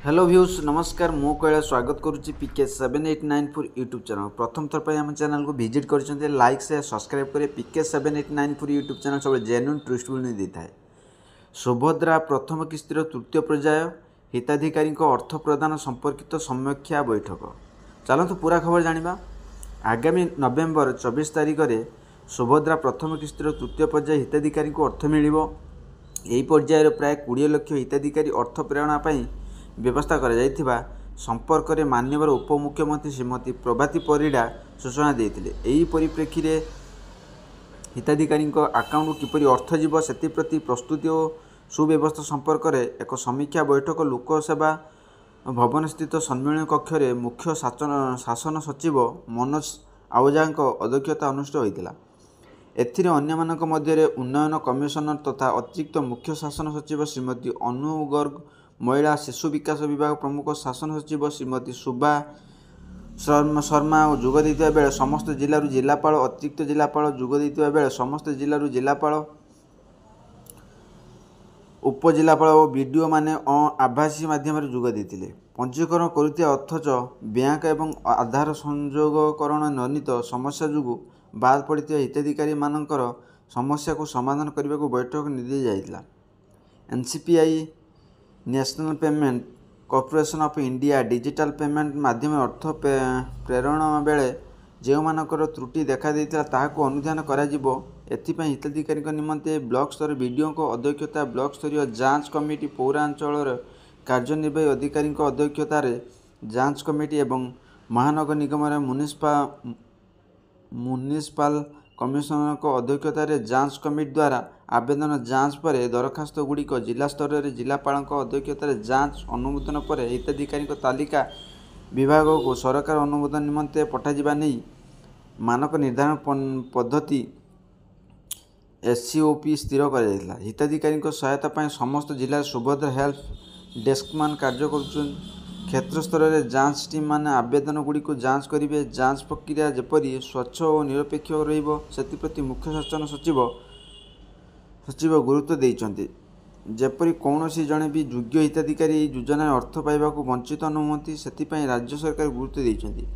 Hello views नमस्कार मु कैला स्वागत करुच्ची पीके 7894 यूट्यूब चैनल प्रथम थर पर आम चैनल को विजिट कर लाइक से सब्सक्राइब करें पीके 7894 यूट्यूब चैनल सब जेन्युइन ट्विस्ट भी था। सुभद्रा प्रथम किस्तिर तृतीय पर्याय हिताधिकारी अर्थ प्रदान संपर्कित समीक्षा बैठक चलतु पूरा खबर जानिबा। आगामी नवेम्बर 24 तारिख में सुभद्रा प्रथम किस्तिर तृतीय पर्याय हिताधिकारी अर्थ मिल पर्यायर प्राय 20 लाख हिताधिकारी अर्थ प्रेरणा व्यवस्था करा संपर्क में माननीय उपमुख्यमंत्री श्रीमती प्रभाती परिड़ा सूचना देते। यही परिप्रेक्षी में हिताधिकारी आकाउंट किपरि अर्थ जीव से प्रस्तुति और सुव्यवस्था संपर्क में एक समीक्षा बैठक लोकसेवा भवन स्थित सम्मेलन कक्ष में मुख्य शासन सचिव मनोज आहुजा अध्यक्षता अनुष्ठित होता। एथिरे अन्यमानक मध्य उन्नयन कमिशनर तथा अतिरिक्त मुख्य शासन सचिव श्रीमती अनु गर्ग, महिला शिशु विकास विभाग प्रमुख शासन सचिव श्रीमती सुभा शर्मा जोग देइतिबा बेले समस्त जिल्लारू जिलापाल अतिरिक्त जिलापाल जोग देइतिबा बेले समस्त जिल्लारू जिलापाल उपजिलापाल और बीडीओ माने आभासी माध्यम जोग देइतिले। पंजीकरण करुथिया अथच बैंक एवं आधार संयोगकरण जनित समस्या जोगु बाद पड़िथिबा हिताधिकारी मानकर समस्या को समाधान करने को बैठक निर्देश जाइतिला। NCPI national payment corporation of India digital payment माध्यम अर्थ प्रेरण बेले जो मानकर त्रुटि देखा देता ताकू अनुधान कराजिबो। एथिपाई हिताधिकारी निमंते ब्लॉक स्तर बीडीओ अध्यक्षता ब्लॉक स्तरीय जांच कमिटी पौरांचल कार्यनिर्वाही अधिकारी अध्यक्षतार जांच कमिटी एवं महानगर निगम म्युनिसिपल कमिशनर अध्यक्षतार जांच कमिटी द्वारा आवेदन जांच पर दरखास्त गुड़िक जिला स्तर में जिलापाल अध्यक्षतार जांच अनुमोदन पर हिताधिकारी तालिका विभाग को सरकार अनुमोदन निमंते पठाଯିबा नहीं मानक निर्धारण पद्धति एससीओपी स्थिर कर हिताधिकारी सहायता पाई समस्त जिला सुभद्रा हेल्प डेस्कमान कार्य कर क्षेत्र स्तर में जांच टीम माने आवेदन गुड़िक जांच करेंगे। जांच प्रक्रिया जेपरी स्वच्छ और निरपेक्ष रही मुख्य शासन सचिव गुरुत्व देइचंती। जेपरी कौनसी जड़े भी योग्य हिताधिकारी योजना अर्थ पाइबा वंचित न होती से राज्य सरकार गुरुत्व देइचंती।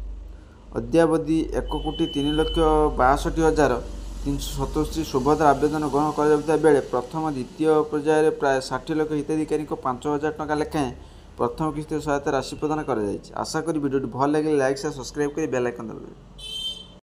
अद्यावधि 1,62,62,377 सुभद्रा आवेदन ग्रहण कर बेले प्रथम द्वितीय पर्यायर प्राय 60 लाख हिताधिकारी 5,000 टंका लेखाएं प्रथम किस्त सहायता राशि प्रदान कर। आशा करी वीडियो भल लगे लाइक से सब्सक्राइब कर बेल आइकन दबाइए।